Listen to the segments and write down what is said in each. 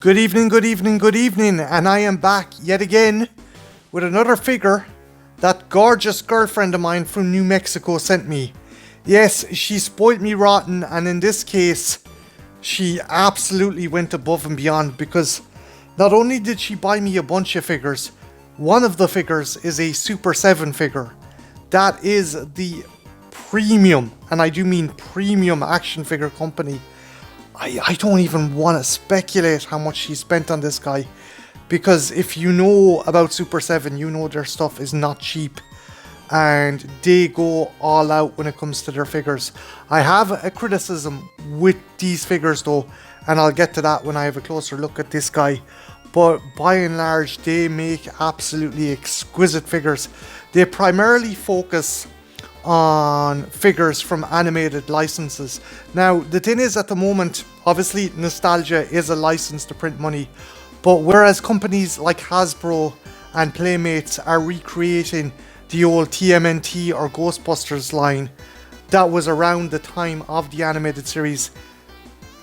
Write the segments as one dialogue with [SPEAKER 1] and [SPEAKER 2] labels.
[SPEAKER 1] Good evening, good evening, good evening, and I am back yet again with another figure that gorgeous girlfriend of mine from New Mexico sent me. Yes, she spoilt me rotten, and in this case, she absolutely went above and beyond because not only did she buy me a bunch of figures, one of the figures is a Super7 figure. That is the premium, and I do mean premium action figure company. I don't even want to speculate how much she spent on this guy, because if you know about Super7, you know their stuff is not cheap and they go all out when it comes to their figures. I have a criticism with these figures though, and I'll get to that when I have a closer look at this guy, but by and large they make absolutely exquisite figures. They primarily focus on figures from animated licenses. Now the thing is, at the moment obviously nostalgia is a license to print money, but whereas companies like Hasbro and Playmates are recreating the old TMNT or Ghostbusters line that was around the time of the animated series,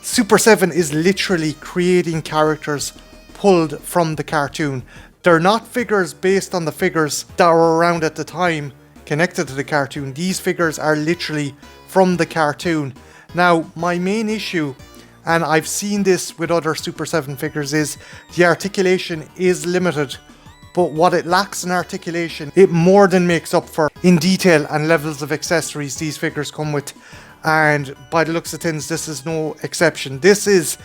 [SPEAKER 1] Super7 is literally creating characters pulled from the cartoon. They're not figures based on the figures that were around at the time connected to the cartoon. These figures are literally from the cartoon. Now my main issue, and I've seen this with other Super7 figures, is the articulation is limited, but what it lacks in articulation it more than makes up for in detail and levels of accessories these figures come with, and by the looks of things this is no exception. This is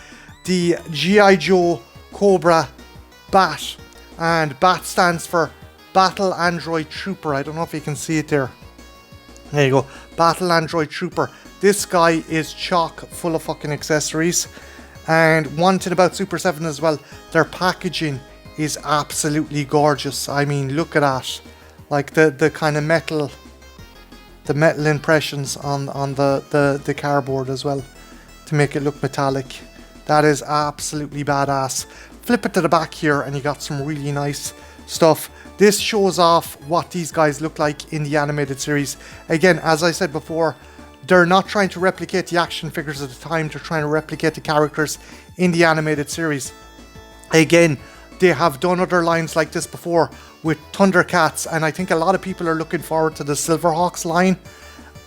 [SPEAKER 1] the G.I. Joe Cobra B.A.T, and B.A.T stands for Battle Android Trooper. I don't know if you can see it there. There you go. Battle Android Trooper. This guy is chock full of fucking accessories. And one thing about Super7 as well, their packaging is absolutely gorgeous. I mean, look at that. Like the kind of metal, the metal impressions on the cardboard as well to make it look metallic. That is absolutely badass. Flip it to the back here and you got some really nice stuff. This shows off what these guys look like in the animated series. Again, as I said before, they're not trying to replicate the action figures of the time, they're trying to replicate the characters in the animated series. Again, they have done other lines like this before with Thundercats, and I think a lot of people are looking forward to the Silverhawks line.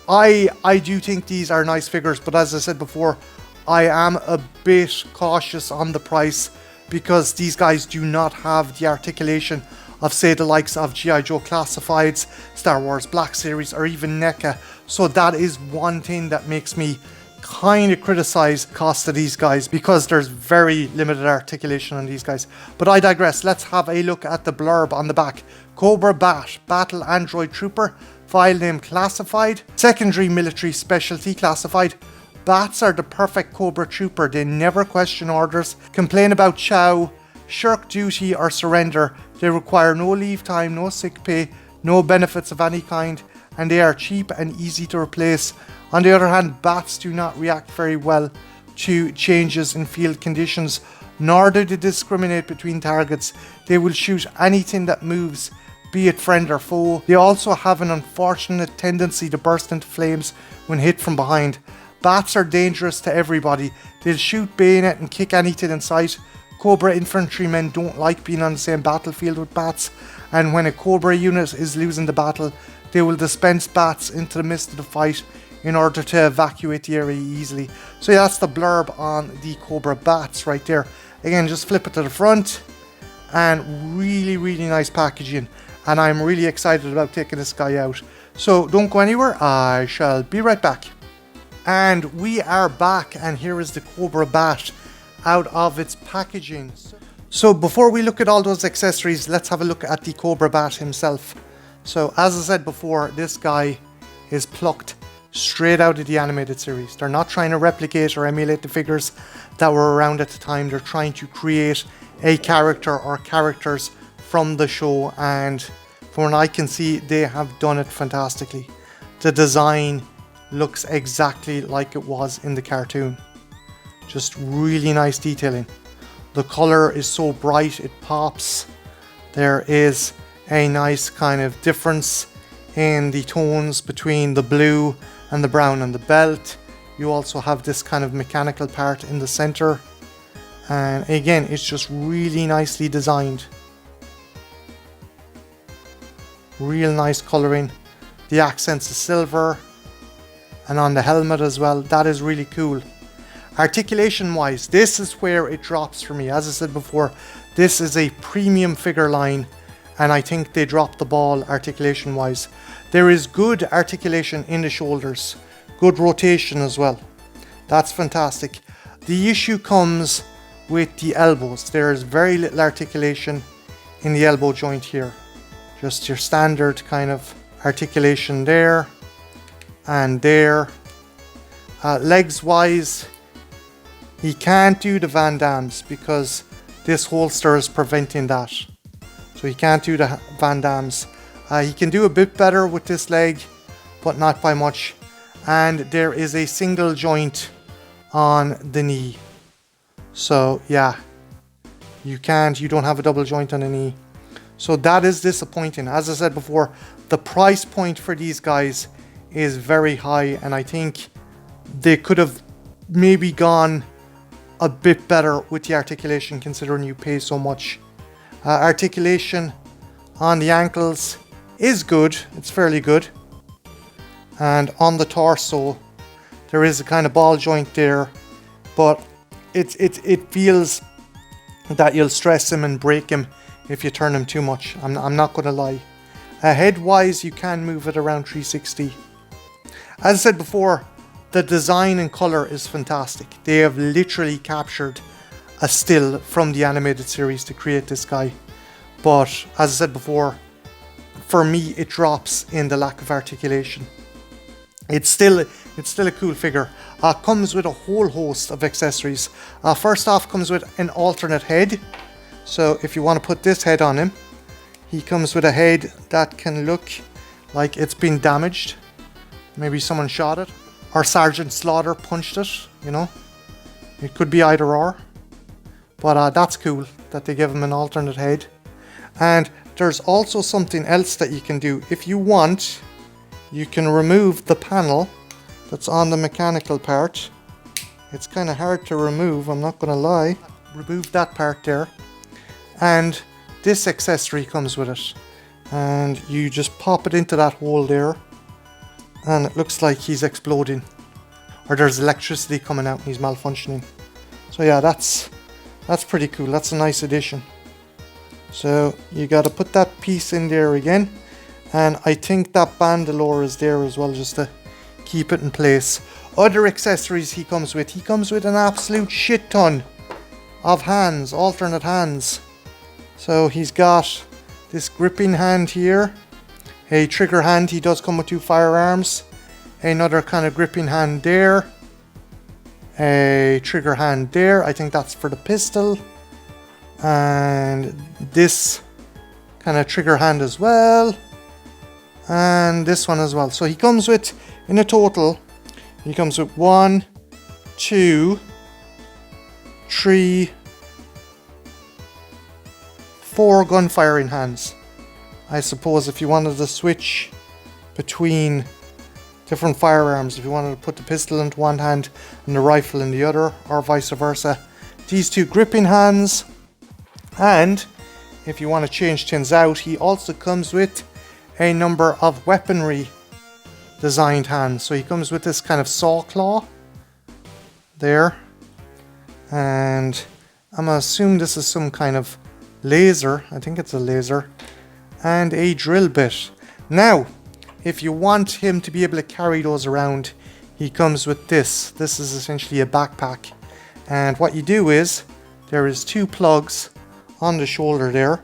[SPEAKER 1] I do think these are nice figures, but as I said before, I am a bit cautious on the price because these guys do not have the articulation of, say, the likes of G.I. Joe Classifieds, Star Wars Black Series, or even NECA. So that is one thing that makes me kind of criticize the cost of these guys, because there's very limited articulation on these guys. But I digress. Let's have a look at the blurb on the back. Cobra B.A.T, Battle Android Trooper, file name classified, secondary military specialty classified. B.A.Ts are the perfect Cobra Trooper. They never question orders, complain about chow, shirk duty or surrender. They require no leave time, no sick pay, no benefits of any kind, and they are cheap and easy to replace. On the other hand, B.A.Ts do not react very well to changes in field conditions, nor do they discriminate between targets. They will shoot anything that moves, be it friend or foe. They also have an unfortunate tendency to burst into flames when hit from behind. B.A.Ts are dangerous to everybody. They'll shoot, bayonet and kick anything in sight. Cobra infantrymen don't like being on the same battlefield with B.A.Ts, and when a Cobra unit is losing the battle, they will dispense B.A.Ts into the midst of the fight in order to evacuate the area easily. So yeah, that's the blurb on the Cobra B.A.Ts right there. Again, just flip it to the front, and really nice packaging, and I'm really excited about taking this guy out. So don't go anywhere, I shall be right back. And we are back, and here is the Cobra B.A.T out of its packaging. So before we look at all those accessories, let's have a look at the Cobra B.A.T himself. So as I said before, this guy is plucked straight out of the animated series. They're not trying to replicate or emulate the figures that were around at the time. They're trying to create a character or characters from the show, and from what I can see, they have done it fantastically. The design looks exactly like it was in the cartoon. Just really nice detailing. The color is so bright it pops. There is a nice kind of difference in the tones between the blue and the brown on the belt. You also have this kind of mechanical part in the center, And again, it's just really nicely designed. Real nice colouring. The accents of silver. And on the helmet as well. That is really cool. Articulation wise, this is where it drops for me. As I said before, this is a premium figure line. And I think they dropped the ball articulation wise. There is good articulation in the shoulders. Good rotation as well. That's fantastic. The issue comes with the elbows. There is very little articulation in the elbow joint here. Just your standard kind of articulation there and there. Legs wise, he can't do the Van Dams because this holster is preventing that. So he can't do the Van Dams. He can do a bit better with this leg, but not by much. And there is a single joint on the knee. So yeah, you don't have a double joint on the knee. So that is disappointing. As I said before, the price point for these guys is very high, and I think they could have maybe gone a bit better with the articulation considering you pay so much. Articulation on the ankles is good. It's fairly good. And on the torso, there is a kind of ball joint there, but it feels that you'll stress him and break him if you turn him too much. I'm not going to lie. Head wise, you can move it around 360. As I said before, the design and color is fantastic. They have literally captured a still from the animated series to create this guy. But as I said before, for me it drops in the lack of articulation. It's still a cool figure. Comes with a whole host of accessories. First off, comes with an alternate head. So if you want to put this head on him, he comes with a head that can look like it's been damaged. Maybe someone shot it, or Sergeant Slaughter punched it, you know. It could be either or. But that's cool that they give him an alternate head. And there's also something else that you can do. If you want, you can remove the panel that's on the mechanical part. It's kind of hard to remove, I'm not going to lie. Remove that part there. And this accessory comes with it. And you just pop it into that hole there. And it looks like he's exploding. Or there's electricity coming out and he's malfunctioning. So yeah, that's pretty cool. That's a nice addition. So you got to put that piece in there again. And I think that bandolier is there as well, just to keep it in place. Other accessories he comes with an absolute shit ton of hands, alternate hands. So he's got this gripping hand here, a trigger hand. He does come with 2 firearms, another kind of gripping hand there, a trigger hand there. I think that's for the pistol, and this kind of trigger hand as well, and this one as well. So he comes with, in a total, he comes with 1, 2, 3, 4 gun firing hands. I suppose if you wanted to switch between different firearms, if you wanted to put the pistol into one hand and the rifle in the other, or vice versa. These 2 gripping hands. And if you want to change things out, he also comes with a number of weaponry designed hands. So he comes with this kind of saw claw there, and I'm gonna assume this is some kind of laser. I think it's a laser, and a drill bit. Now, if you want him to be able to carry those around, he comes with this. This is essentially a backpack, and what you do is there is 2 plugs on the shoulder there,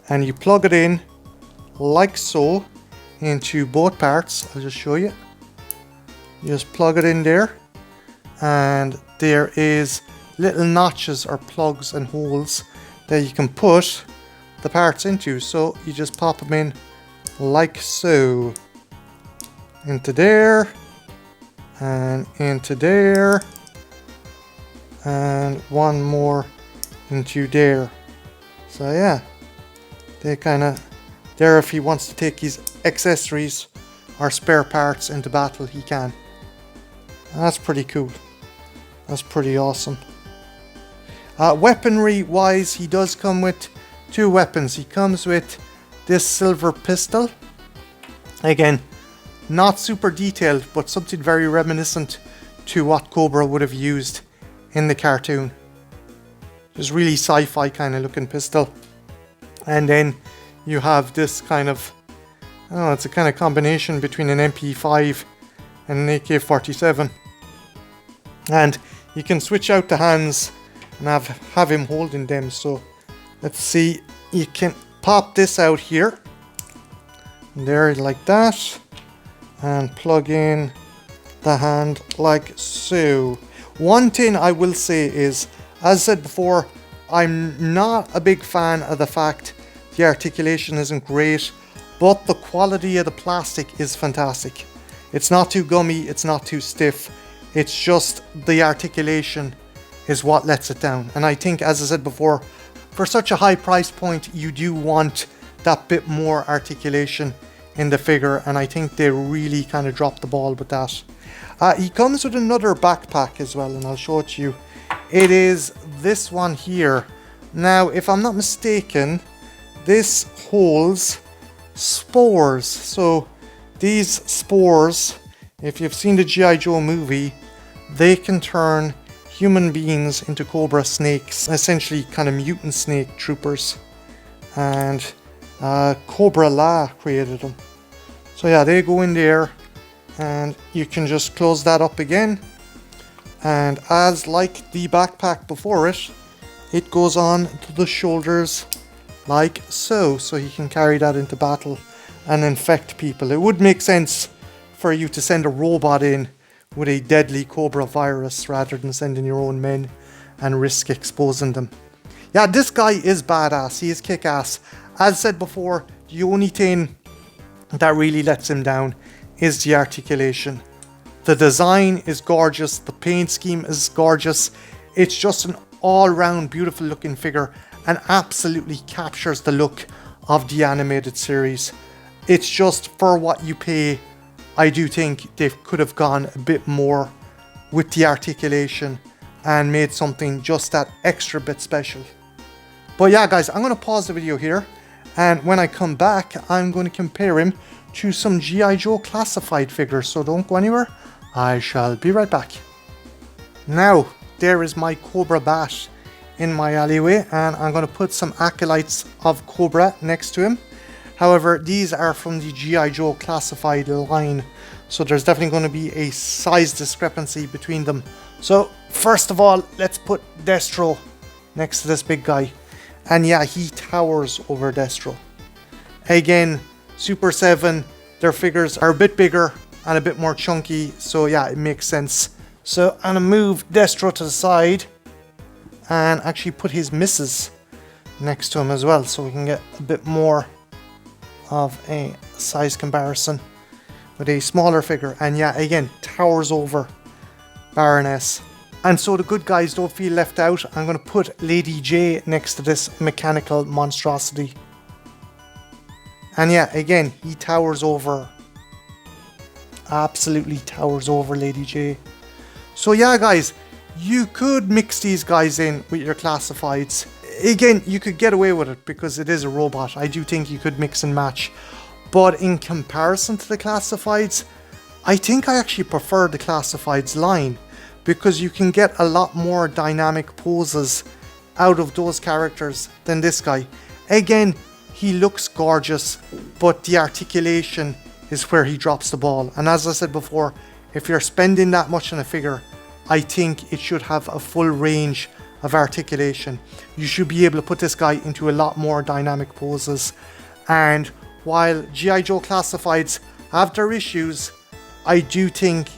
[SPEAKER 1] and you plug it in like so into both parts. I'll just show you. You just plug it in there, and there is little notches or plugs and holes that you can put the parts into. So you just pop them in like so, into there, and into there, and one more into there. So yeah, they kind of there. If he wants to take his accessories or spare parts into battle, he can. And that's pretty cool. That's pretty awesome. Weaponry wise, he does come with 2 weapons. He comes with this silver pistol. Again, not super detailed, but something very reminiscent to what Cobra would have used in the cartoon. Just really sci-fi kind of looking pistol. And then you have this kind of, oh, it's a kind of combination between an MP5 and an AK-47. And you can switch out the hands and have him holding them. So let's see, you can pop this out here. There, like that. And plug in the hand like so. One thing I will say is, as I said before, I'm not a big fan of the fact the articulation isn't great, but the quality of the plastic is fantastic. It's not too gummy, it's not too stiff, it's just the articulation is what lets it down. And I think, as I said before, for such a high price point, you do want that bit more articulation in the figure, and I think they really kind of dropped the ball with that. He comes with another backpack as well, and I'll show it to you. It is this one here. Now, if I'm not mistaken, this holds spores. So these spores, if you've seen the G.I. Joe movie, they can turn human beings into cobra snakes, essentially kind of mutant snake troopers. And Cobra La created them. So yeah, they go in there, and you can just close that up again. And as like the backpack before it, it goes on to the shoulders like so. So you can carry that into battle and infect people. It would make sense for you to send a robot in with a deadly cobra virus rather than sending your own men and risk exposing them. Yeah, this guy is badass. He is kick-ass. As said before, the only thing that really lets him down is the articulation. The design is gorgeous, the paint scheme is gorgeous. It's just an all-round beautiful looking figure and absolutely captures the look of the animated series. It's just, for what you pay, I do think they could have gone a bit more with the articulation and made something just that extra bit special. But yeah guys, I'm going to pause the video here, and when I come back, I'm going to compare him to some G.I. Joe classified figures, so don't go anywhere. I shall be right back. Now, there is my Cobra Bat in my alleyway, and I'm going to put some acolytes of Cobra next to him. However, these are from the G.I. Joe classified line, so there's definitely going to be a size discrepancy between them. So, first of all, let's put Destro next to this big guy. And yeah, he towers over Destro. Again, Super7, their figures are a bit bigger and a bit more chunky, so yeah, it makes sense. So I'm gonna move Destro to the side and actually put his missus next to him as well, so we can get a bit more of a size comparison with a smaller figure. And yeah, again, towers over Baroness. And so the good guys don't feel left out, I'm gonna put Lady J next to this mechanical monstrosity. And yeah, again, he towers over, absolutely towers over Lady J. So yeah guys, you could mix these guys in with your classifieds. Again, you could get away with it because it is a robot. I do think you could mix and match. But in comparison to the classifieds, I think I actually prefer the classifieds line, because you can get a lot more dynamic poses out of those characters than this guy. Again, he looks gorgeous, but the articulation is where he drops the ball. And as I said before, if you're spending that much on a figure, I think it should have a full range of articulation. You should be able to put this guy into a lot more dynamic poses. And while G.I. Joe classifieds have their issues, I do think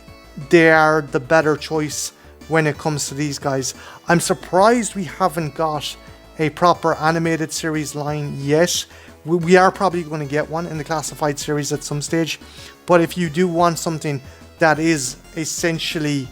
[SPEAKER 1] they are the better choice when it comes to these guys. I'm surprised we haven't got a proper animated series line yet. We are probably going to get one in the classified series at some stage, but if you do want something that is essentially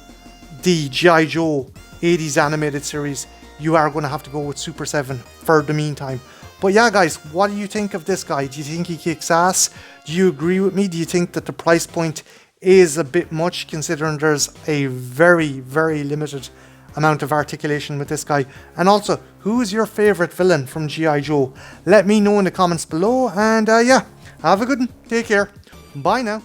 [SPEAKER 1] the G.I. Joe 80s animated series, you are going to have to go with Super7 for the meantime. But yeah guys, what do you think of this guy? Do you think he kicks ass? Do you agree with me? Do you think that the price point is a bit much, considering there's a very, very limited amount of articulation with this guy. And also, who is your favourite villain from G.I. Joe? Let me know in the comments below. And yeah, have a good one. Take care. Bye now.